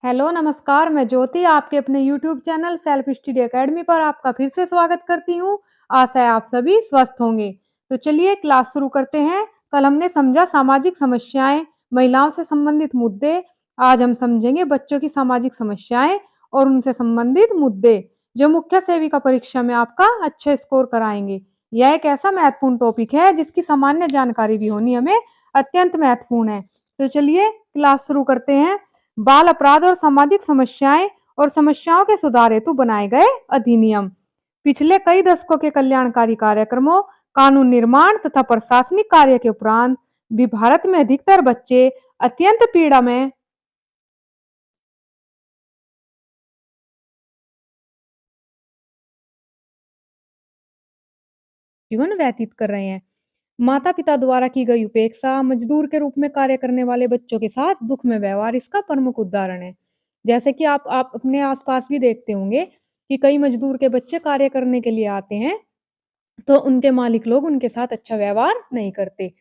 Hello, नमस्कार। मैं ज्योति आपके अपने YouTube channel self study academy पर आपका फिर से स्वागत करती हूँ। आशा है आप सभी स्वस्थ होंगे। तो चलिए क्लास शुरू करते हैं। कल हमने समझा सामाजिक समस्याएं, महिलाओं से संबंधित मुद्दे। आज हम समझेंगे बच्चों की सामाजिक समस्याएं और उनसे संबंधित मुद्दे, जो मुख्य सेविका परीक्षा में आपका अच्छे स्कोर कराएंगे। यह एक ऐसा महत्वपूर्ण टॉपिक है जिसकी सामान्य जानकारी भी होनी हमें अत्यंत महत्वपूर्ण है। तो चलिए क्लास शुरू करते हैं। बाल अपराध और सामाजिक समस्याएं और समस्याओं के सुधार हेतु बनाए गए अधिनियम। पिछले कई दशकों के कल्याणकारी कार्यक्रमों, कानून निर्माण तथा प्रशासनिक कार्य के उपरांत भी भारत में अधिकतर बच्चे अत्यंत पीड़ा में जीवन व्यतीत कर रहे हैं। माता पिता द्वारा की गई उपेक्षा, मजदूर के रूप में कार्य करने वाले बच्चों के साथ दुख में व्यवहार इसका प्रमुख उदाहरण है। जैसे कि आप अपने आसपास भी देखते होंगे कि कई मजदूर के बच्चे कार्य करने के लिए आते हैं, तो उनके मालिक लोग उनके साथ अच्छा व्यवहार नहीं करते।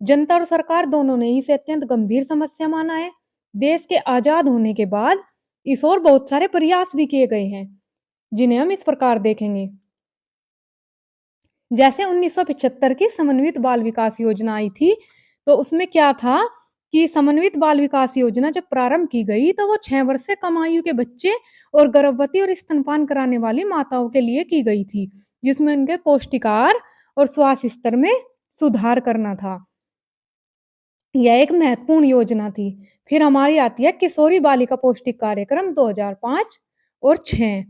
जनता और सरकार दोनों ने इसे अत्यंत गंभीर समस्या माना है। देश के आजाद होने के बाद इस ओर बहुत सारे प्रयास भी किए गए हैं, जिन्हें हम इस प्रकार देखेंगे। जैसे 1975 की समन्वित बाल विकास योजना आई थी, तो उसमें क्या था कि समन्वित बाल विकास योजना जब प्रारंभ की गई, तो वो 6 वर्ष से कम आयु के बच्चे और गर्भवती और स्तनपान कराने वाली माताओं के लिए की गई थी, जिसमें उनके पौष्टिक आहार और स्वास्थ्य स्तर में सुधार करना था। यह एक महत्वपूर्ण योजना थी। फिर हमारी आती है किशोरी बालिका पौष्टिक कार्यक्रम 2005 और 6।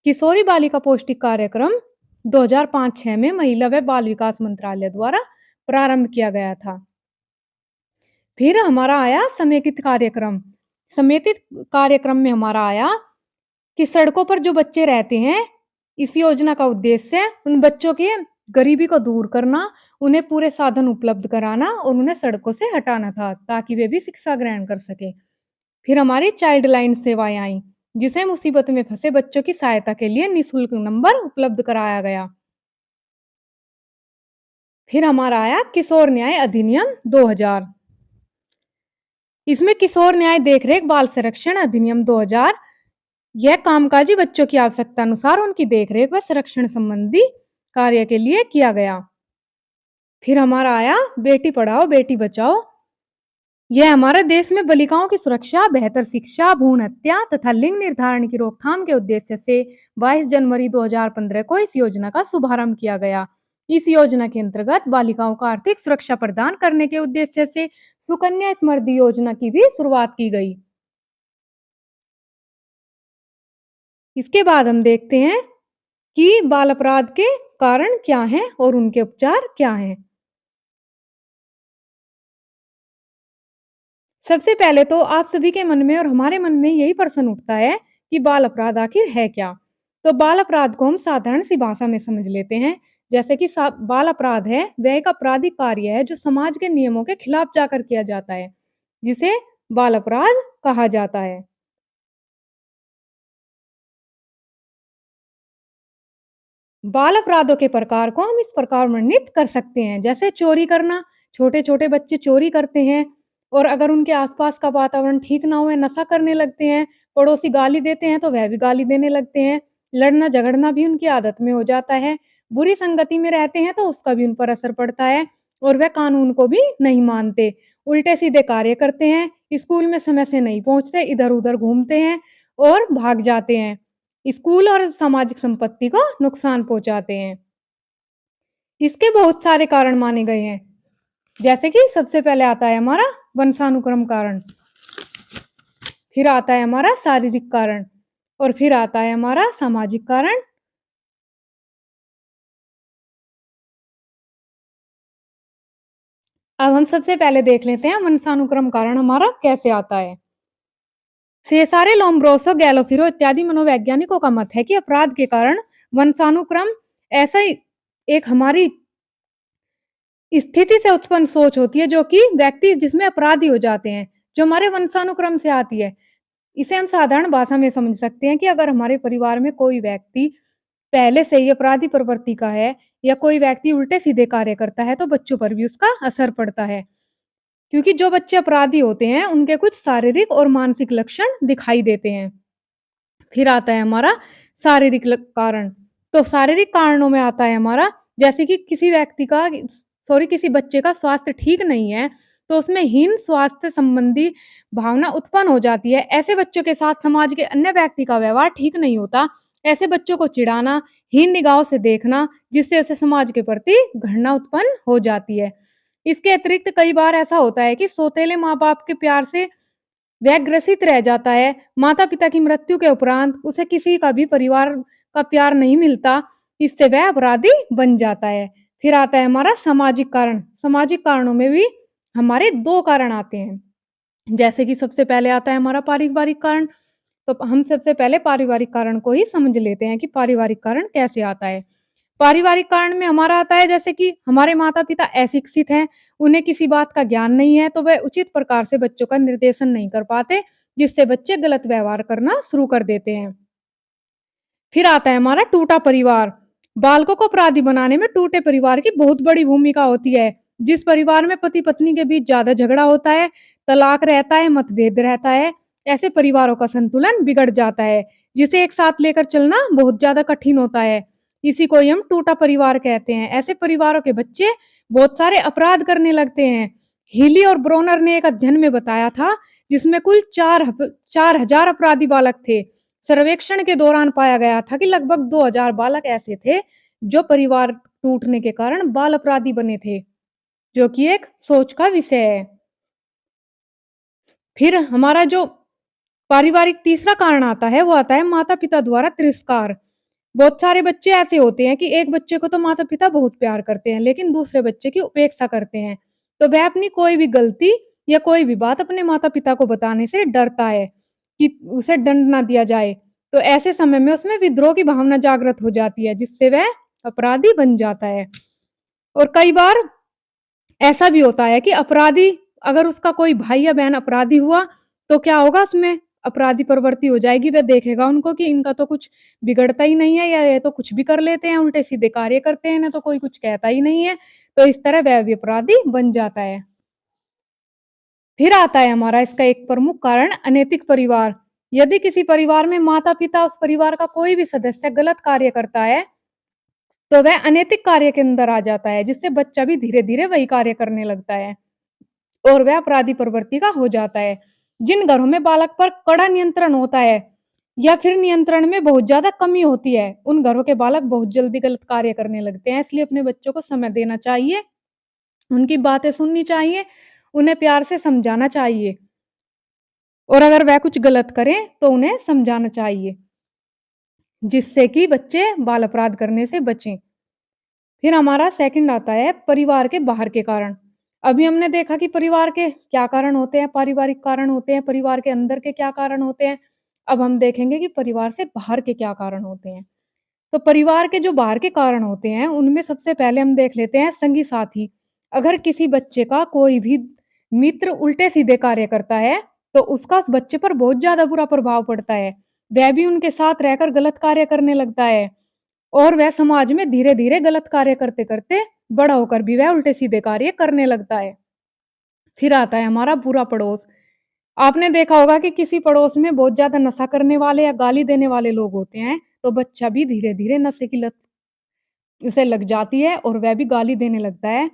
किशोरी बालिका पौष्टिक कार्यक्रम 2005-6 में महिला व बाल विकास मंत्रालय द्वारा प्रारंभ किया गया था। फिर हमारा आया समेकित कार्यक्रम। समेकित कार्यक्रम में हमारा आया कि सड़कों पर जो बच्चे रहते हैं, इस योजना का उद्देश्य उन बच्चों की गरीबी को दूर करना, उन्हें पूरे साधन उपलब्ध कराना और उन्हें सड़कों से हटाना था, ताकि वे भी शिक्षा ग्रहण कर सके। फिर हमारी चाइल्ड लाइन सेवाएं आई, जिसे मुसीबत में फंसे बच्चों की सहायता के लिए निःशुल्क नंबर उपलब्ध कराया गया। फिर हमारा आया किशोर न्याय अधिनियम 2000। इसमें किशोर न्याय देखरेख बाल संरक्षण अधिनियम 2000, यह कामकाजी बच्चों की आवश्यकता अनुसार उनकी देखरेख व संरक्षण संबंधी कार्य के लिए किया गया। फिर हमारा आया बेटी पढ़ाओ बेटी बचाओ। यह हमारे देश में बालिकाओं की सुरक्षा, बेहतर शिक्षा, भ्रूण हत्या तथा लिंग निर्धारण की रोकथाम के उद्देश्य से 22 जनवरी 2015 को इस योजना का शुभारंभ किया गया। इस योजना के अंतर्गत बालिकाओं को आर्थिक सुरक्षा प्रदान करने के उद्देश्य से सुकन्या समृद्धि योजना की भी शुरुआत की गई। इसके बाद हम देखते हैं कि बाल अपराध के कारण क्या हैं और उनके उपचार क्या हैं। सबसे पहले तो आप सभी के मन में और हमारे मन में यही प्रश्न उठता है कि बाल अपराध आखिर है क्या? तो बाल अपराध को हम साधारण सी भाषा में समझ लेते हैं। जैसे कि बाल अपराध है, वह एक आपराधिक कार्य है जो समाज के नियमों के खिलाफ जाकर किया जाता है, जिसे बाल अपराध कहा जाता है। बाल अपराधों के प्रकार को हम इस प्रकार वर्णित कर सकते हैं। जैसे चोरी करना, छोटे-छोटे बच्चे चोरी करते हैं और अगर उनके आसपास का वातावरण ठीक ना हो, या नशा करने लगते हैं, पड़ोसी गाली देते हैं तो वह भी गाली देने लगते हैं, लड़ना-झगड़ना भी उनकी आदत में हो जाता है, बुरी संगति में रहते हैं तो उसका भी उन पर असर पड़ता है और वह कानून को भी नहीं मानते, उल्टे-सीधे कार्य करते हैं, स्कूल में समय से नहीं पहुँचते, इधर-उधर घूमते हैं और भाग जाते हैं। स्कूल और सामाजिक संपत्ति को नुकसान पहुंचाते हैं। इसके बहुत सारे कारण माने गए हैं। जैसे कि सबसे पहले आता है हमारा वंशानुक्रम कारण, फिर आता है हमारा शारीरिक कारण और फिर आता है हमारा सामाजिक कारण। अब हम सबसे पहले देख लेते हैं वंशानुक्रम कारण हमारा कैसे आता है। सेसारे लोम्ब्रोसो गैलोफिरो इत्यादि मनोवैज्ञानिकों का मत है कि अपराध के कारण वंशानुक्रम ऐसा ही एक हमारी स्थिति से उत्पन्न सोच होती है, जो कि व्यक्ति जिसमें अपराधी हो जाते हैं, जो हमारे वंशानुक्रम से आती है। इसे हम साधारण भाषा में समझ सकते हैं कि अगर हमारे परिवार में कोई व्यक्ति पहले से ही अपराधी प्रवृत्ति का है या कोई व्यक्ति उल्टे सीधे कार्य करता है, तो बच्चों पर भी उसका असर पड़ता है। क्योंकि जो बच्चे अपराधी होते हैं, उनके कुछ शारीरिक और मानसिक लक्षण दिखाई देते हैं। फिर आता है हमारा शारीरिक कारण। तो शारीरिक कारणों में आता है हमारा, जैसे कि किसी व्यक्ति का किसी बच्चे का स्वास्थ्य ठीक नहीं है, तो उसमें हीन स्वास्थ्य संबंधी भावना उत्पन्न हो जाती है। ऐसे बच्चों के साथ समाज के अन्य व्यक्ति का व्यवहार ठीक नहीं होता। ऐसे बच्चों को चिढ़ाना, हीन निगाहों से देखना, जिससे उसे समाज के प्रति घृणा उत्पन्न हो जाती है। इसके अतिरिक्त कई बार ऐसा होता है कि सौतेले माँ-बाप के प्यार से वह ग्रसित रह जाता है। माता-पिता की मृत्यु के उपरांत उसे किसी का भी परिवार का प्यार नहीं मिलता, इससे वह अपराधी बन जाता है। फिर आता है हमारा सामाजिक कारण। सामाजिक कारणों में भी हमारे 2 कारण आते हैं। जैसे कि सबसे पहले आता है हमारा पारिवारिक कारण। तो हम सबसे पहले पारिवारिक कारण को ही समझ लेते हैं कि पारिवारिक कारण कैसे आता है। पारिवारिक कारण में हमारा आता है, जैसे कि हमारे माता-पिता अशिक्षित हैं, उन्हें किसी बात का ज्ञान नहीं है, तो वह उचित प्रकार से बच्चों का निर्देशन नहीं कर पाते, जिससे बच्चे गलत व्यवहार करना शुरू कर देते हैं। फिर आता है हमारा टूटा परिवार। बालकों को अपराधी बनाने में टूटे परिवार की बहुत बड़ी भूमिका होती है। जिस परिवार में पति-पत्नी के बीच ज़्यादा झगड़ा होता है, तलाक रहता है, मतभेद रहता है, ऐसे परिवारों का संतुलन बिगड़ जाता है, जिसे एक साथ लेकर चलना बहुत ज़्यादा कठिन होता है। इसी को ही हम टूटा परिवार कहते हैं। ऐसे परिवारों के बच्चे बहुत सारे अपराध करने लगते हैं। हीली और ब्रोनर ने एक अध्ययन में बताया था, जिसमें कुल 4,000 अपराधी बालक थे। सर्वेक्षण के दौरान पाया गया था कि लगभग 2000 बालक ऐसे थे, जो परिवार टूटने के कारण बाल अपराधी बने थे, जो कि एक सोच का विषय है। फिर हमारा जो पारिवारिक तीसरा कारण आता है, वो आता है माता-पिता द्वारा तिरस्कार। बहुत सारे बच्चे ऐसे होते हैं कि एक बच्चे को तो माता-पिता बहुत प्यार करते हैं, लेकिन दूसरे बच्चे की उपेक्षा करते हैं। तो वह अपनी कोई भी गलती या कोई भी बात अपने माता-पिता को बताने से डरता है कि उसे दंड ना दिया जाए। तो ऐसे समय में उसमें विद्रोह की भावना जागृत हो जाती है, जिससे वह अपराधी बन जाता है। और कई बार ऐसा भी होता है कि अपराधी, अगर उसका कोई भाई या बहन अपराधी हुआ, तो क्या होगा, उसमें अपराधी प्रवृत्ति हो जाएगी। वह देखेगा उनको कि इनका तो कुछ बिगड़ता ही नहीं है, या ये तो कुछ भी कर लेते हैं, उल्टे-सीधे कार्य करते हैं, इन्हें तो कोई कुछ कहता ही नहीं है। तो इस तरह वह भी अपराधी बन जाता है। फिर आता है हमारा इसका एक प्रमुख कारण अनैतिक परिवार। यदि किसी परिवार में माता-पिता, उस परिवार का कोई भी सदस्य गलत कार्य करता है, तो वह अनैतिक कार्य के अंदर आ जाता है, जिससे बच्चा भी धीरे-धीरे वही कार्य करने लगता है। और वह अपराधी प्रवृत्ति का हो जाता है। जिन घरों में बालक पर कड़ा नियंत्रण होता है, या फिर नियंत्रण में बहुत ज़्यादा कमी होती है, उन घरों के बालक बहुत जल्दी गलत कार्य करने लगते हैं। इसलिए अपने बच्चों को समय देना चाहिए, उनकी बातें सुननी चाहिए, उन्हें प्यार से समझाना चाहिए, और अगर वह कुछ गलत करें, तो उन्हें समझाना चाहिए, जिससे कि बच्चे बाल अपराध करने से बचें। फिर हमारा सेकंड आता है परिवार के बाहर के कारण। अभी हमने देखा कि परिवार के क्या कारण होते हैं, पारिवारिक कारण होते हैं, परिवार के अंदर के क्या कारण होते हैं। अब हम देखेंगे कि परिवार से बाहर के क्या कारण होते हैं। तो परिवार के जो बाहर के कारण होते हैं, उनमें सबसे पहले हम देख लेते हैं संगी साथी। अगर किसी बच्चे का कोई भी मित्र उल्टे-सीधे कार्य करता है, तो उसका उस बच्चे पर बहुत ज़्यादा बुरा प्रभाव पड़ता है। वह भी उनके साथ रहकर गलत कार्य करने लगता है, और वह समाज में धीरे-धीरे गलत कार्य करते-करते बड़ा होकर भी वह उल्टे-सीधे कार्य करने लगता है। फिर आता है हमारा बुरा पड़ोस। आपने देखा होगा कि किसी पड़ोस में बहुत ज़्यादा नशा करने वाले या गाली देने वाले लोग होते हैं, तो बच्चा भी धीरे-धीरे नशे की लत उसे लग जाती है, और वह भी गाली देने लगता है,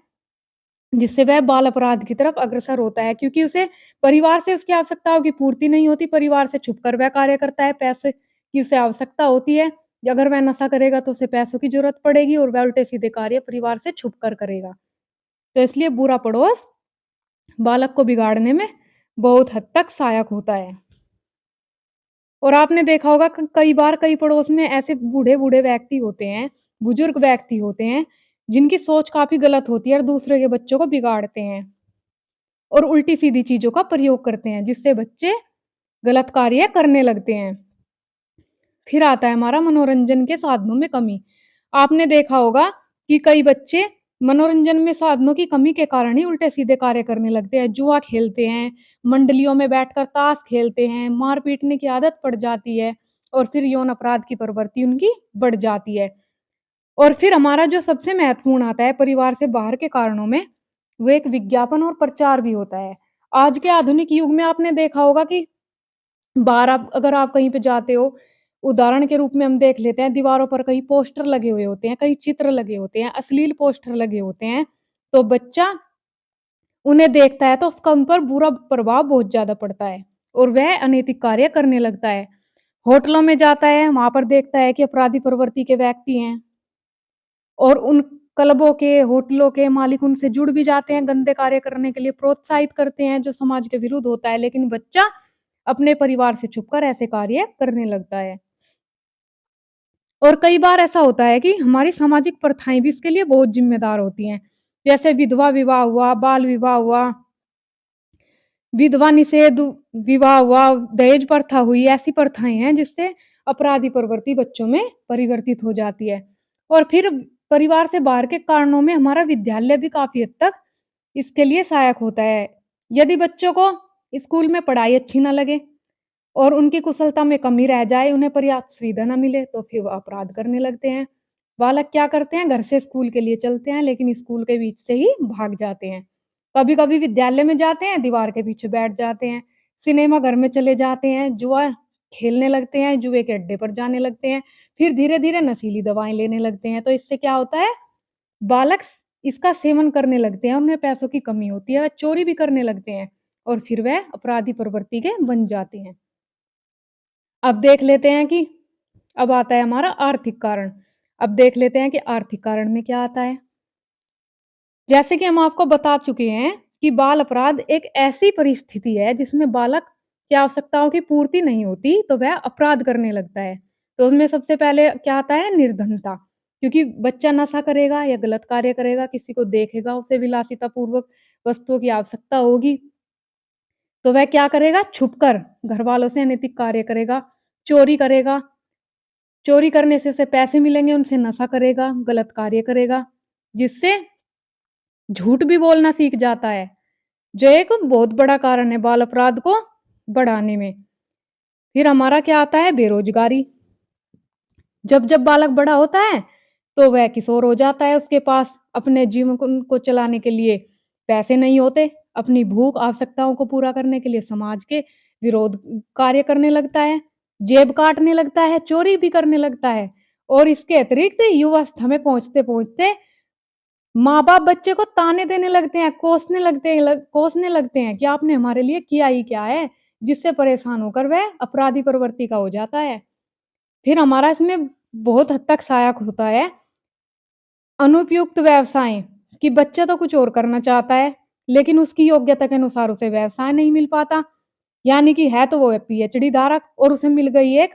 जिससे वह बाल अपराध की तरफ अग्रसर होता है, क्योंकि उसे परिवार से उसकी आवश्यकताओं की पूर्ति नहीं होती, परिवार से छुपकर वह कार्य करता है, पैसे की उसे आवश्यकता होती है। अगर वह नशा करेगा, तो उसे पैसों की ज़रूरत पड़ेगी, और वह उल्टे-सीधे कार्य परिवार से छुपकर करेगा। तो इसलिए बुरा पड़ोस बालक को बिगाड़ने में बहुत हद तक सहायक होता है। और आपने देखा होगा क कई बार कई पड़ोस में ऐसे बूढ़े-बूढ़े व्यक्ति होते हैं, बुजुर्ग व्यक्ति होते हैं, जिनकी सोच काफ़ी गलत होती है, और दूसरे के बच्चों को बिगाड़ते हैं, और उल्टी-सीधी चीज़ों का प्रयोग करते हैं, जिससे बच्चे गलत कार्य करने लगते हैं। फिर आता है हमारा मनोरंजन के साधनों में कमी। आपने देखा होगा कि कई बच्चे मनोरंजन में साधनों की कमी के कारण ही उल्टे-सीधे कार्य करने लगते हैं। जुआ खेलते हैं, मंडलियों में बैठकर ताश खेलते हैं, मार पीटने की आदत पड़ जाती है, और फिर यौन अपराध की प्रवृत्ति उनकी बढ़ जाती है। और फिर हमारा जो सबसे महत्वपूर्ण आता है परिवार से बाहर के कारणों में, वो एक विज्ञापन और प्रचार भी होता है। आज के आधुनिक युग में आपने देखा होगा कि बाहर आप अगर आप कहीं पे जाते हो, उदाहरण के रूप में हम देख लेते हैं, दीवारों पर कहीं पोस्टर लगे हुए होते हैं, कहीं चित्र लगे होते हैं, अश्लील पोस्टर लगे होते हैं, तो बच्चा उन्हें देखता है तो उसका उन पर बुरा प्रभाव बहुत ज़्यादा पड़ता है और वह अनैतिक कार्य करने लगता है। होटलों में जाता है, वहाँ पर देखता है कि अपराधी प्रवृत्ति के व्यक्ति हैं और उन क्लबों के, होटलों के मालिक उनसे जुड़ भी जाते हैं, गंदे कार्य करने के लिए प्रोत्साहित करते हैं, जो समाज के विरुद्ध होता है, लेकिन बच्चा अपने परिवार से छुपकर ऐसे कार्य करने लगता है। और कई बार ऐसा होता है कि हमारी सामाजिक प्रथाएँ भी इसके लिए बहुत ज़िम्मेदार होती हैं। जैसे विधवा विवाह हुआ, बाल विवाह हुआ, विधवा निषेध विवाह हुआ, दहेज प्रथा हुई, ऐसी प्रथाएँ हैं जिससे अपराधी प्रवृत्ति बच्चों में परिवर्तित हो जाती है। और फिर परिवार से बाहर के कारणों में हमारा विद्यालय भी काफ़ी हद तक इसके लिए सहायक होता है। यदि बच्चों को स्कूल में पढ़ाई अच्छी ना लगे और उनकी कुशलता में कमी रह जाए, उन्हें पर्याप्त सुविधा ना मिले, तो फिर वो अपराध करने लगते हैं। बालक क्या करते हैं, घर से स्कूल के लिए चलते हैं, लेकिन स्कूल के बीच से ही भाग जाते हैं। कभी-कभी विद्यालय में जाते हैं, दीवार के पीछे बैठ जाते हैं। सिनेमा घर में चले जाते हैं, जुआ खेलने लगते हैं, जुए के अड्डे पर जाने लगते हैं। फिर धीरे-धीरे नशीली दवाएँ लेने लगते हैं। तो इससे क्या होता है, बालक इसका सेवन करने लगते हैं, उन्हें पैसों की कमी होती है, वह चोरी भी करने लगते हैं और फिर वह अपराधी प्रवृत्ति के बन जाते हैं। अब देख लेते हैं कि अब आता है हमारा आर्थिक कारण। अब देख लेते हैं कि आर्थिक कारण में क्या आता है। जैसे कि हम आपको बता चुके हैं कि बाल अपराध एक ऐसी परिस्थिति है जिसमें बालक की आवश्यकताओं की पूर्ति नहीं होती, तो वह अपराध करने लगता है। तो उसमें सबसे पहले क्या आता है, निर्धनता। क्योंकि बच्चा नशा करेगा या गलत कार्य करेगा, किसी को देखेगा, उसे विलासितापूर्वक वस्तुओं की आवश्यकता होगी, तो वह क्या करेगा, छुपकर घरवालों से अनैतिक कार्य करेगा, चोरी करेगा। चोरी करने से उसे पैसे मिलेंगे, उनसे नशा करेगा, गलत कार्य करेगा, जिससे झूठ भी बोलना सीख जाता है, जो एक बहुत बड़ा कारण है बाल अपराध को बढ़ाने में। फिर हमारा क्या आता है, बेरोजगारी। जब-जब बालक बड़ा होता है, तो वह किशोर हो जाता है, उसके पास अपने जीवन को चलाने के लिए पैसे नहीं होते, अपनी भूख, आवश्यकताओं को पूरा करने के लिए समाज के विरोध कार्य करने लगता है, जेब काटने लगता है, चोरी भी करने लगता है और इसके अतिरिक्त युवावस्था में पहुँचते-पहुँचते माँ-बाप बच्चे को ताने देने लगते हैं, कोसने लगते हैं कि आपने हमारे लिए किया ही क्या है, जिससे परेशान होकर वह अपराधी प्रवृत्ति का हो जाता है। फिर हमारा इसमें बहुत हद तक सहायक होता है अनुपयुक्त व्यवसाय, कि बच्चा तो कुछ और करना चाहता है, लेकिन उसकी योग्यता के अनुसार उसे व्यवसाय नहीं मिल पाता। यानी कि है तो वो पीएचडी धारक और उसे मिल गई एक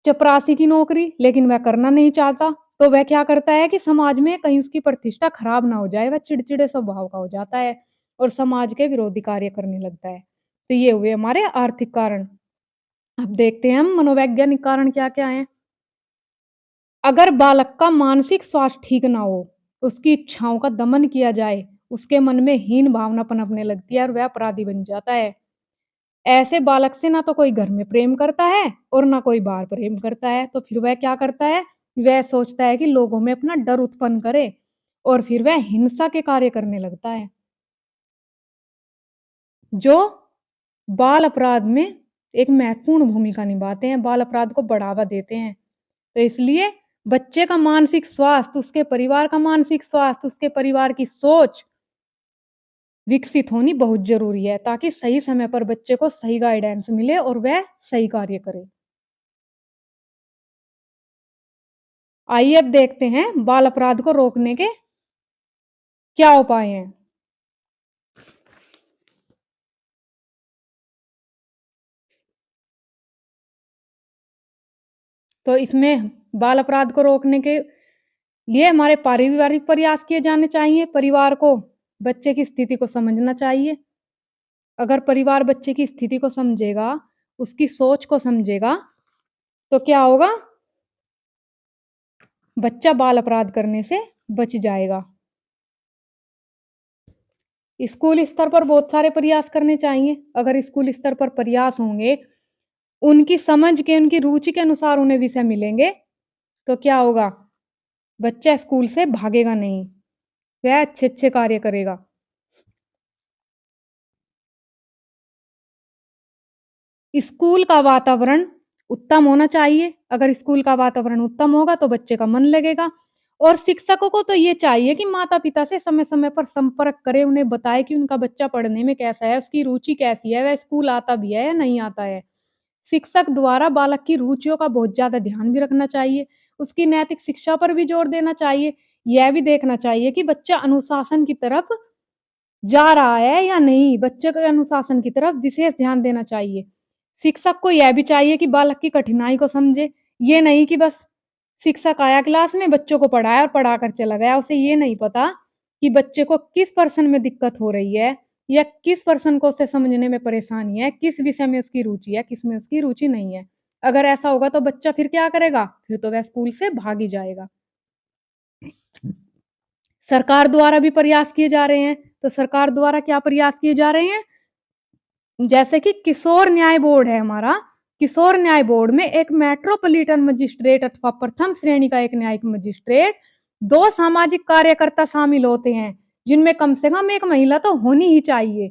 चपरासी की नौकरी, लेकिन वह करना नहीं चाहता। तो वह क्या करता है कि समाज में कहीं उसकी प्रतिष्ठा खराब ना हो जाए, वह चिड़चिड़े स्वभाव का हो जाता है और समाज के विरोधी कार्य करने लगता है। तो ये हुए हमारे आर्थिक कारण। अब देखते हैं हम मनोवैज्ञानिक कारण क्या-क्या हैं। अगर बालक का मानसिक स्वास्थ्य ठीक ना हो, उसकी इच्छाओं का दमन किया जाए, उसके मन में हीन भावना पनपने लगती है और वह अपराधी बन जाता है। ऐसे बालक से ना तो कोई घर में प्रेम करता है और ना कोई बाहर प्रेम करता है, तो फिर वह क्या करता है, वह सोचता है कि लोगों में अपना डर उत्पन्न करे और फिर वह हिंसा के कार्य करने लगता है, जो बाल अपराध में एक महत्वपूर्ण भूमिका निभाते हैं, बाल अपराध को बढ़ावा देते हैं। तो इसलिए बच्चे का मानसिक स्वास्थ्य, उसके परिवार का मानसिक स्वास्थ्य, उसके परिवार की सोच विकसित होनी बहुत ज़रूरी है, ताकि सही समय पर बच्चे को सही गाइडेंस मिले और वह सही कार्य करे। आइए अब देखते हैं बाल अपराध को रोकने के क्या उपाय हैं। तो इसमें बाल अपराध को रोकने के लिए हमारे पारिवारिक प्रयास किए जाने चाहिए। परिवार को बच्चे की स्थिति को समझना चाहिए। अगर परिवार बच्चे की स्थिति को समझेगा, उसकी सोच को समझेगा, तो क्या होगा? बच्चा बाल अपराध करने से बच जाएगा। स्कूल स्तर पर बहुत सारे प्रयास करने चाहिए। अगर स्कूल स्तर पर प्रयास होंगे, उनकी समझ के, उनकी रुचि के अनुसार उन्हें विषय मिलेंगे, तो क्या होगा? बच्चा स्कूल से भागेगा नहीं, वह अच्छे-अच्छे कार्य करेगा। स्कूल का वातावरण उत्तम होना चाहिए, अगर स्कूल का वातावरण उत्तम होगा तो बच्चे का मन लगेगा। और शिक्षकों को तो ये चाहिए कि माता-पिता से समय-समय पर संपर्क करें, उन्हें बताएँ कि उनका बच्चा पढ़ने में कैसा है, उसकी रुचि कैसी है, वह स्कूल आता भी है या नहीं आता है। शिक्षक द्वारा बालक की रुचियों का बहुत ज़्यादा ध्यान भी रखना चाहिए, उसकी नैतिक शिक्षा पर भी जोर देना चाहिए, यह भी देखना चाहिए कि बच्चा अनुशासन की तरफ जा रहा है या नहीं, बच्चे के अनुशासन की तरफ विशेष ध्यान देना चाहिए। शिक्षक को यह भी चाहिए कि बालक की कठिनाई को समझे, ये नहीं कि बस शिक्षक आया क्लास में, बच्चों को पढ़ाया और पढ़ा कर चला गया। उसे ये नहीं पता कि बच्चे को किस पर्सन में दिक्कत हो रही है या किस पर्सन को उसे समझने में परेशानी है, किस विषय में उसकी रुचि है, किस में उसकी रुचि नहीं है। अगर ऐसा होगा तो बच्चा फिर क्या करेगा? फिर तो वह स्कूल से भाग ही जाएगा। सरकार द्वारा भी प्रयास किए जा रहे हैं, तो सरकार द्वारा क्या प्रयास किए जा रहे हैं? जैसे कि किशोर न्याय बोर्ड है हमारा, किशोर न्याय बोर्ड में एक मेट्रोपॉलिटन मजिस्ट्रेट अथवा प्रथम श्रेणी का एक न्यायिक मजिस्ट्रेट, 2 सामाजिक कार्यकर्ता शामिल होते हैं, जिनमें कम से कम 1 महिला तो होनी ही चाहिए,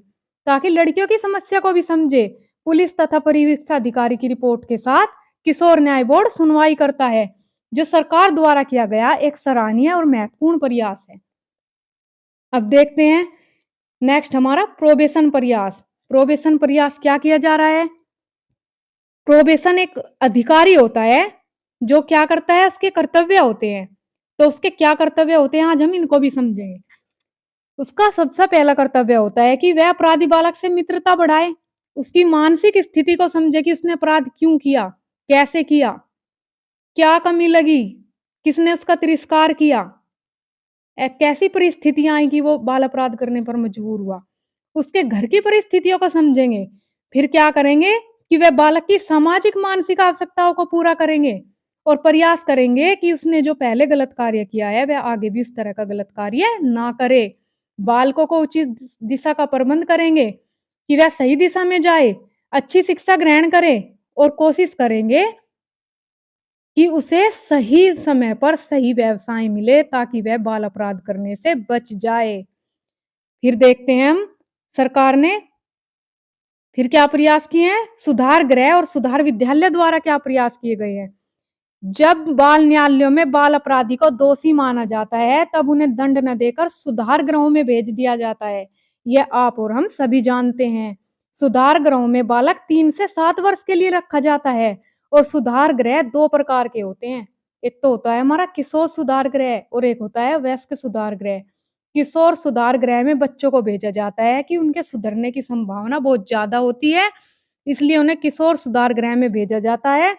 ताकि लड़कियों की समस्या को भी समझे। पुलिस तथा परिवीक्षा अधिकारी की रिपोर्ट के साथ किशोर न्याय बोर्ड सुनवाई करता है, जो सरकार द्वारा किया गया एक सराहनीय और महत्वपूर्ण प्रयास है। अब देखते हैं नेक्स्ट हमारा प्रोबेशन प्रयास। प्रोबेशन प्रयास क्या किया जा रहा है? प्रोबेशन एक अधिकारी होता है, जो क्या करता है उसके कर्तव्य होते हैं। तो उसके क्या कर्तव्य होते हैं आज हम इनको भी समझेंगे। उसका सबसे पहला कर्तव्य होता है कि वह अपराधी बालक से मित्रता बढ़ाए, उसकी मानसिक स्थिति को समझे कि उसने अपराध क्यों किया, कैसे किया, क्या कमी लगी, किसने उसका तिरस्कार किया, कैसी परिस्थितियाँ आई कि वो बाल अपराध करने पर मजबूर हुआ। उसके घर की परिस्थितियों को समझेंगे। फिर क्या करेंगे कि वह बालक की सामाजिक मानसिक आवश्यकताओं को पूरा करेंगे और प्रयास करेंगे कि उसने जो पहले गलत कार्य किया है, वह आगे भी उस तरह का गलत कार्य ना करे। बालकों को उचित दिशा का प्रबंध करेंगे कि वह सही दिशा में जाए, अच्छी शिक्षा ग्रहण करे और कोशिश करेंगे कि उसे सही समय पर सही व्यवसाय मिले ताकि वह बाल अपराध करने से बच जाए। फिर देखते हैं हम सरकार ने फिर क्या प्रयास किए हैं? सुधार गृह और सुधार विद्यालय द्वारा क्या प्रयास किए गए हैं? जब बाल न्यायालयों में बाल अपराधी को दोषी माना जाता है, तब उन्हें दंड न देकर सुधार गृहों में भेज दिया जाता है। यह आप और हम सभी जानते हैं। सुधार गृहों में बालक 3 से 7 वर्ष के लिए रखा जाता है और सुधार गृह 2 प्रकार के होते हैं। एक तो होता है हमारा किशोर सुधार गृह और एक होता है वयस्क सुधार गृह। किशोर सुधार गृह में बच्चों को भेजा जाता है कि उनके सुधरने की संभावना बहुत ज़्यादा होती है, इसलिए उन्हें किशोर सुधार गृह में भेजा जाता है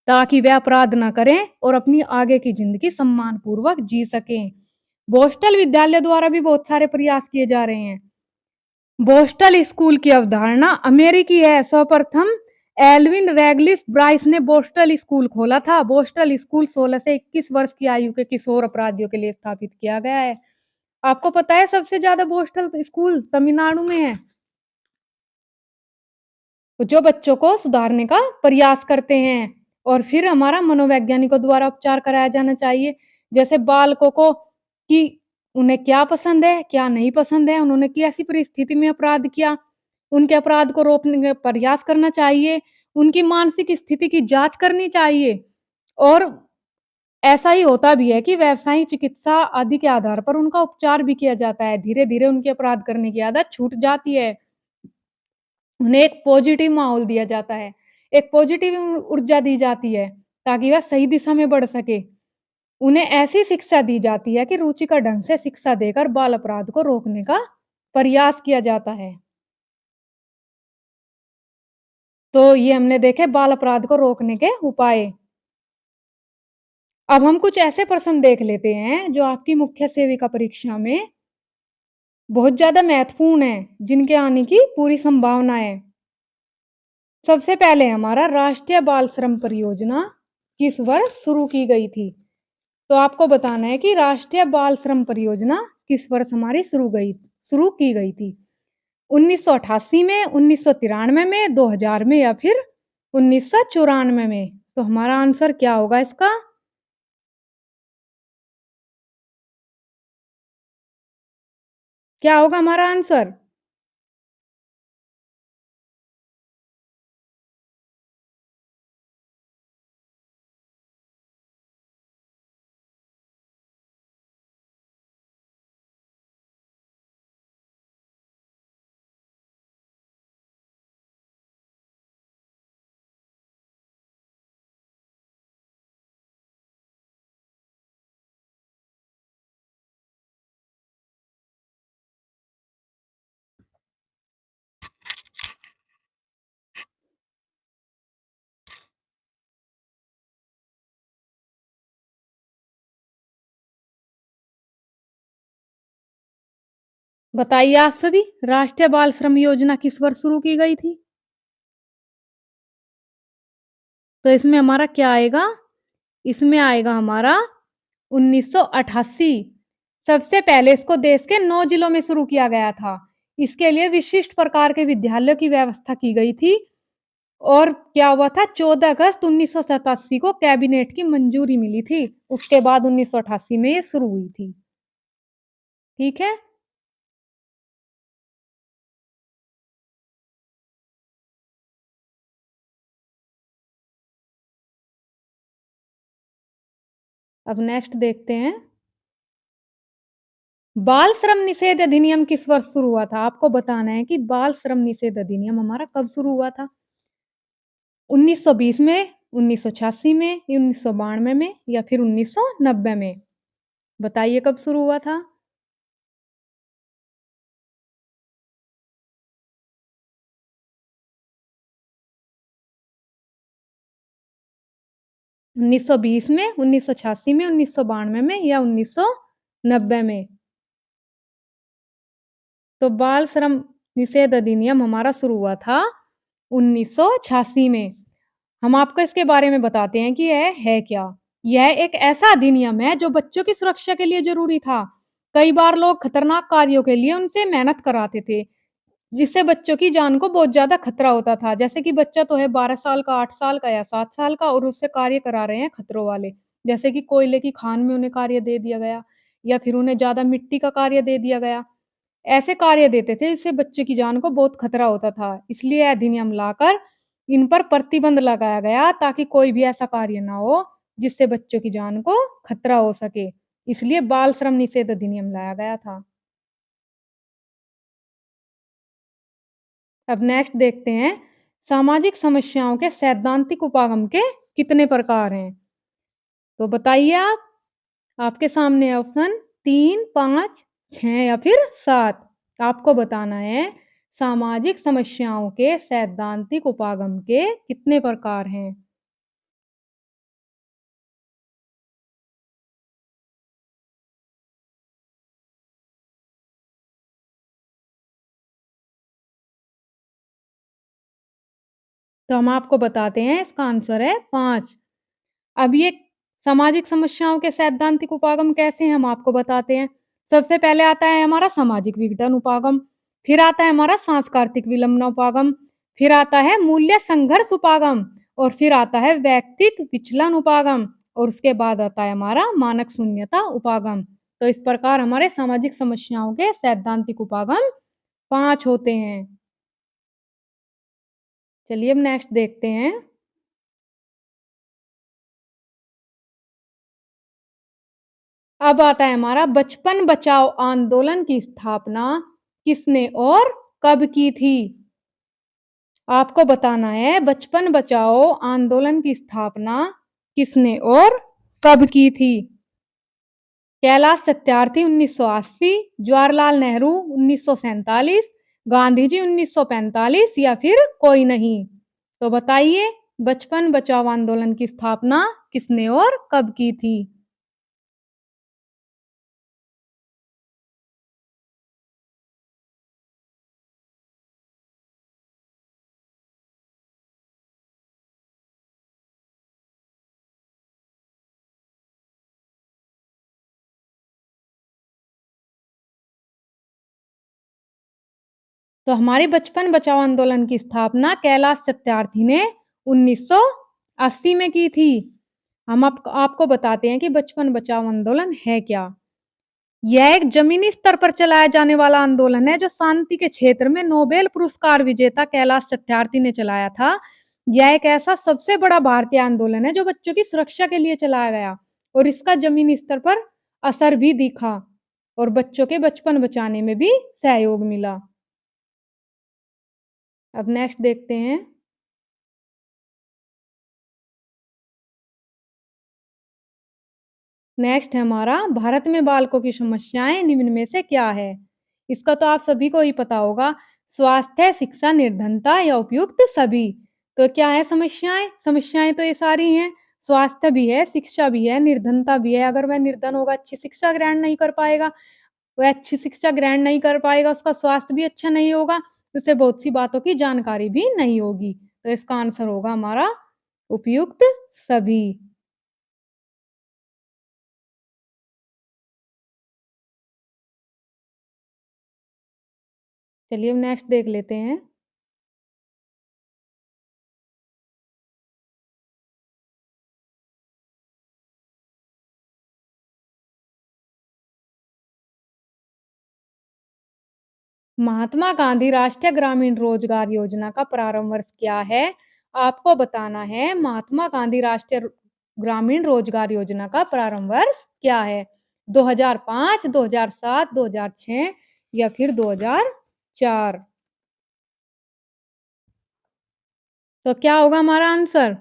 ताकि वे अपराध ना करें और अपनी आगे की ज़िंदगी सम्मानपूर्वक जी सकें। बोस्टल विद्यालय द्वारा भी बहुत सारे प्रयास किए जा रहे हैं। बोस्टल स्कूल की अवधारणा अमेरिकी है। सर्वप्रथम एल्विन रैगलिस ब्राइस ने बोस्टल स्कूल खोला था। बोस्टल स्कूल 16 से 21 वर्ष की आयु के किशोर अपराधियों के लिए स्थापित किया गया है। आपको पता है सबसे ज़्यादा बोस्टल स्कूल तमिलनाडु में है, जो बच्चों को सुधारने का प्रयास करते हैं। और फिर हमारा मनोवैज्ञानिकों द्वारा उपचार कराया जाना चाहिए। जैसे बालकों को कि उन्हें क्या पसंद है, क्या नहीं पसंद है, उन्होंने कैसी परिस्थिति में अपराध किया, उनके अपराध को रोकने का प्रयास करना चाहिए, उनकी मानसिक स्थिति की जाँच करनी चाहिए। और ऐसा ही होता भी है कि व्यावसायिक चिकित्सा आदि के आधार पर उनका उपचार भी किया जाता है। धीरे-धीरे उनकी अपराध करने की आदत छूट जाती है। उन्हें एक पॉजिटिव माहौल दिया जाता है, एक पॉजिटिव ऊर्जा दी जाती है, ताकि वह सही दिशा में बढ़ सके। उन्हें ऐसी शिक्षा दी जाती है कि रुचि का ढंग से शिक्षा देकर बाल अपराध को रोकने का प्रयास किया जाता है। तो ये हमने देखे बाल अपराध को रोकने के उपाय। अब हम कुछ ऐसे प्रश्न देख लेते हैं जो आपकी मुख्य सेविका परीक्षा में बहुत ज़्यादा महत्वपूर्ण है, जिनके आने की पूरी संभावना है। सबसे पहले हमारा राष्ट्रीय बाल श्रम परियोजना किस वर्ष शुरू की गई थी? तो आपको बताना है कि राष्ट्रीय बाल श्रम परियोजना किस वर्ष हमारी शुरू की गई थी? 1988 में, 1993 में, 2000 में या फिर 1994 में? तो हमारा आंसर क्या होगा इसका? क्या होगा हमारा आंसर? बताइए आप सभी, राष्ट्रीय बाल श्रम योजना किस वर्ष शुरू की गई थी? तो इसमें हमारा क्या आएगा? इसमें आएगा हमारा 1988। सबसे पहले इसको देश के 9 जिलों में शुरू किया गया था। इसके लिए विशिष्ट प्रकार के विद्यालयों की व्यवस्था की गई थी और क्या हुआ था 14 अगस्त 1987 को कैबिनेट की मंजूरी मिली थी। उसके बाद 1988 में ये शुरू हुई थी। ठीक है? अब नेक्स्ट देखते हैं। बाल श्रम निषेध अधिनियम किस वर्ष शुरू हुआ था? आपको बताना है कि बाल श्रम निषेध अधिनियम हमारा कब शुरू हुआ था? 1920 में, 1986 में, 1992 में या फिर 1990 में? बताइए कब शुरू हुआ था? 1920 में, 1986 में, 1992 में या 1990 में? तो बाल श्रम निषेध अधिनियम हमारा शुरू हुआ था 1986 में। हम आपको इसके बारे में बताते हैं कि यह है क्या? यह एक ऐसा अधिनियम है जो बच्चों की सुरक्षा के लिए ज़रूरी था। कई बार लोग खतरनाक कार्यों के लिए उनसे मेहनत कराते थे, जिससे बच्चों की जान को बहुत ज़्यादा खतरा होता था। जैसे कि बच्चा तो है 12 साल का, 8 साल का या 7 साल का और उससे कार्य करा रहे हैं खतरों वाले। जैसे कि कोयले की खान में उन्हें कार्य दे दिया गया या फिर उन्हें ज़्यादा मिट्टी का कार्य दे दिया गया। ऐसे कार्य देते थे जिससे बच्चे की जान को बहुत खतरा होता था। इसलिए यह अधिनियम लाकर इन पर प्रतिबंध लगाया गया ताकि कोई भी ऐसा कार्य ना हो जिससे बच्चों की जान को खतरा हो सके। इसलिए बाल श्रम निषेध अधिनियम लाया गया था। अब नेक्स्ट देखते हैं, सामाजिक समस्याओं के सैद्धांतिक उपागम के कितने प्रकार हैं? तो बताइए आप। आपके सामने है ऑप्शन 3, 5, 6 या फिर 7। आपको बताना है सामाजिक समस्याओं के सैद्धांतिक उपागम के कितने प्रकार हैं? तो हम आपको बताते हैं, इसका आंसर है 5। अब ये सामाजिक समस्याओं के सैद्धांतिक उपागम कैसे हैं, हम आपको बताते हैं। सबसे पहले आता है हमारा सामाजिक विघटन उपागम, फिर आता है हमारा सांस्कृतिक विलंबन उपागम, फिर आता है मूल्य संघर्ष उपागम और फिर आता है व्यक्तिक विचलन उपागम और उसके बाद आता है हमारा मानक शून्यता उपागम। तो इस प्रकार हमारे सामाजिक समस्याओं के सैद्धांतिक उपागम 5 होते हैं। चलिए अब नेक्स्ट देखते हैं। अब आता है हमारा बचपन बचाओ आंदोलन की स्थापना किसने और कब की थी? आपको बताना है बचपन बचाओ आंदोलन की स्थापना किसने और कब की थी? कैलाश सत्यार्थी 1980, जवाहरलाल नेहरू 1947, गांधी जी 1945 या फिर कोई नहीं? तो बताइए बचपन बचाओ आंदोलन की स्थापना किसने और कब की थी? तो हमारे बचपन बचाओ आंदोलन की स्थापना कैलाश सत्यार्थी ने 1980 में की थी। हम आपको बताते हैं कि बचपन बचाओ आंदोलन है क्या? यह एक जमीनी स्तर पर चलाया जाने वाला आंदोलन है जो शांति के क्षेत्र में नोबेल पुरस्कार विजेता कैलाश सत्यार्थी ने चलाया था। यह एक ऐसा सबसे बड़ा भारतीय आंदोलन है जो बच्चों की सुरक्षा के लिए चलाया गया और इसका जमीनी स्तर पर असर भी दिखा और बच्चों के बचपन बचाने में भी सहयोग मिला। अब नेक्स्ट देखते हैं। नेक्स्ट है हमारा भारत में बालकों की समस्याएं निम्न में से क्या है? इसका तो आप सभी को ही पता होगा, स्वास्थ्य, शिक्षा, निर्धनता या उपयुक्त सभी। तो क्या है समस्याएं? समस्याएं तो ये सारी हैं, स्वास्थ्य भी है, शिक्षा भी है, निर्धनता भी है। अगर वह निर्धन होगा, अच्छी शिक्षा ग्रहण नहीं कर पाएगा, वो अच्छी शिक्षा ग्रहण नहीं कर पाएगा, उसका स्वास्थ्य भी अच्छा नहीं होगा, उसे बहुत सी बातों की जानकारी भी नहीं होगी। तो इसका आंसर होगा हमारा उपयुक्त सभी। चलिए अब नेक्स्ट देख लेते हैं। महात्मा गांधी राष्ट्रीय ग्रामीण रोजगार योजना का प्रारंभ वर्ष क्या है? आपको बताना है महात्मा गांधी राष्ट्रीय ग्रामीण रोजगार योजना का प्रारंभ वर्ष क्या है? 2005, 2007, 2006 या फिर 2004। तो क्या होगा हमारा आंसर?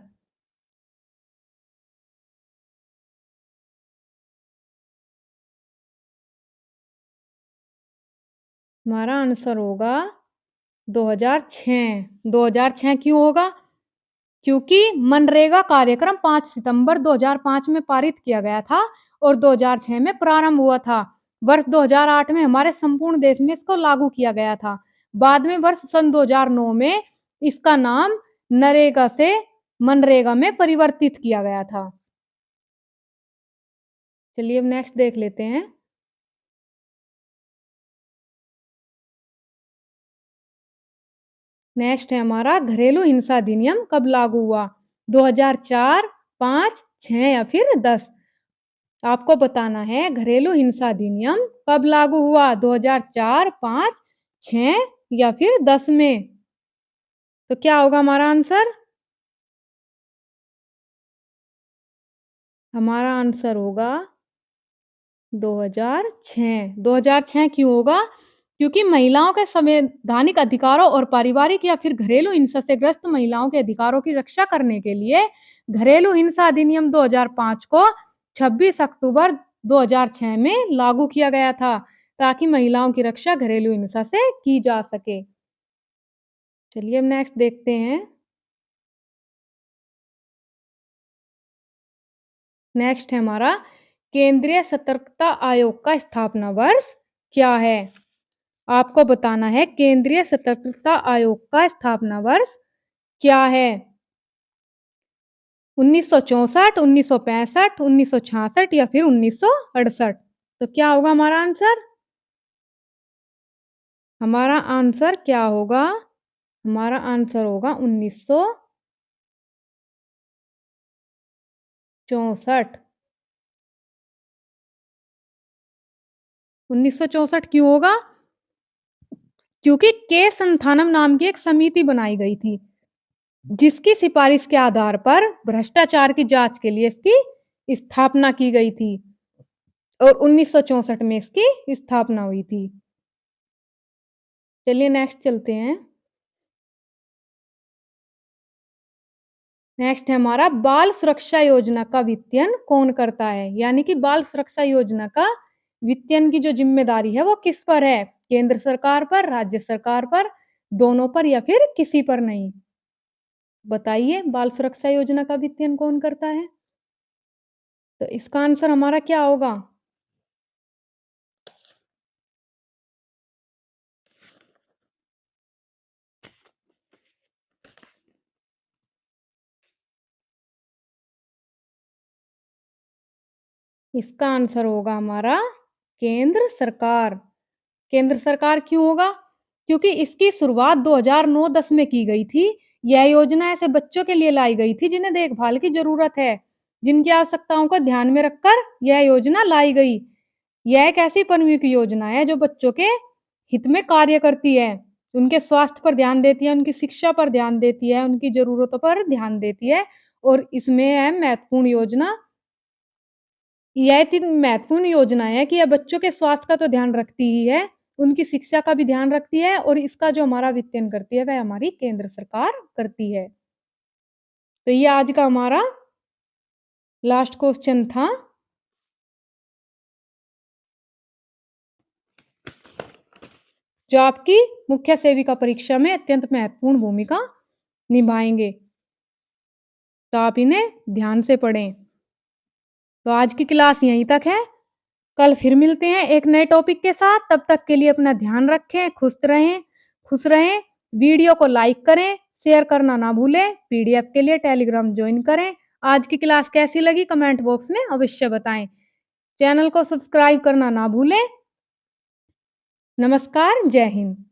हमारा आंसर होगा 2006। 2006 क्यों होगा? क्योंकि मनरेगा कार्यक्रम 5 सितंबर 2005 में पारित किया गया था और 2006 में प्रारंभ हुआ था। वर्ष 2008 में हमारे संपूर्ण देश में इसको लागू किया गया था। बाद में वर्ष सन 2009 में इसका नाम नरेगा से मनरेगा में परिवर्तित किया गया था। चलिए अब नेक्स्ट देख लेते हैं। नेक्स्ट है हमारा घरेलू हिंसा अधिनियम कब लागू हुआ? 2004, 5, 6 या फिर 10। आपको बताना है घरेलू हिंसा अधिनियम कब लागू हुआ? 2004, 5, 6 या फिर 10 में। तो क्या होगा हमारा आंसर? हमारा आंसर होगा 2006। 2006 क्यों होगा? क्योंकि महिलाओं के संवैधानिक अधिकारों और पारिवारिक या फिर घरेलू हिंसा से ग्रस्त महिलाओं के अधिकारों की रक्षा करने के लिए घरेलू हिंसा अधिनियम 2005 को 26 अक्टूबर 2006 में लागू किया गया था, ताकि महिलाओं की रक्षा घरेलू हिंसा से की जा सके। चलिए अब नेक्स्ट देखते हैं। नेक्स्ट है हमारा केंद्रीय सतर्कता आयोग का स्थापना वर्ष क्या है? आपको बताना है केंद्रीय सतर्कता आयोग का स्थापना वर्ष क्या है? 1964, 1965, 1966 या फिर 1968। तो क्या होगा हमारा आंसर? हमारा आंसर क्या होगा? हमारा आंसर होगा 1964। 1964 क्यों होगा? क्योंकि के संथानम नाम की एक समिति बनाई गई थी, जिसकी सिफारिश के आधार पर भ्रष्टाचार की जांच के लिए इसकी स्थापना की गई थी और 1964 में इसकी स्थापना हुई थी। चलिए नेक्स्ट चलते हैं। नेक्स्ट है हमारा बाल सुरक्षा योजना का वित्तीयन कौन करता है? यानी कि बाल सुरक्षा योजना का वित्तीयन की जो जिम्मेदारी है वो किस पर है? केंद्र सरकार पर, राज्य सरकार पर, दोनों पर या फिर किसी पर नहीं? बताइए बाल सुरक्षा योजना का वित्तीयन कौन करता है? तो इसका आंसर हमारा क्या होगा? इसका आंसर होगा हमारा केंद्र सरकार। केंद्र सरकार क्यों होगा? क्योंकि इसकी शुरुआत 2009-10 में की गई थी। यह योजना ऐसे बच्चों के लिए लाई गई थी जिन्हें देखभाल की जरूरत है, जिनकी आवश्यकताओं को ध्यान में रखकर यह योजना लाई गई। यह एक ऐसी प्रमुख योजना है जो बच्चों के हित में कार्य करती है, उनके स्वास्थ्य पर ध्यान देती है, उनकी शिक्षा पर ध्यान देती है, उनकी जरूरतों पर ध्यान देती है और इसमें है महत्वपूर्ण योजना। यह इतनी महत्वपूर्ण योजना है कि यह बच्चों के स्वास्थ्य का तो ध्यान रखती ही है, उनकी शिक्षा का भी ध्यान रखती है और इसका जो हमारा वित्तीयन करती है वह हमारी केंद्र सरकार करती है। तो ये आज का हमारा लास्ट क्वेश्चन था। जो आपकी मुख्य सेविका परीक्षा में अत्यंत महत्वपूर्ण भूमिका निभाएंगे, तो आप इन्हें ध्यान से पढ़ें। तो आज की क्लास यहीं तक है। कल फिर मिलते हैं एक नए टॉपिक के साथ, तब तक के लिए अपना ध्यान रखें, खुश रहें। वीडियो को लाइक करें, शेयर करना ना भूलें, पीडीएफ के लिए टेलीग्राम जॉइन करें। आज की क्लास कैसी लगी कमेंट बॉक्स में अवश्य बताएँ। चैनल को सब्सक्राइब करना ना भूलें। नमस्कार, जय हिंद।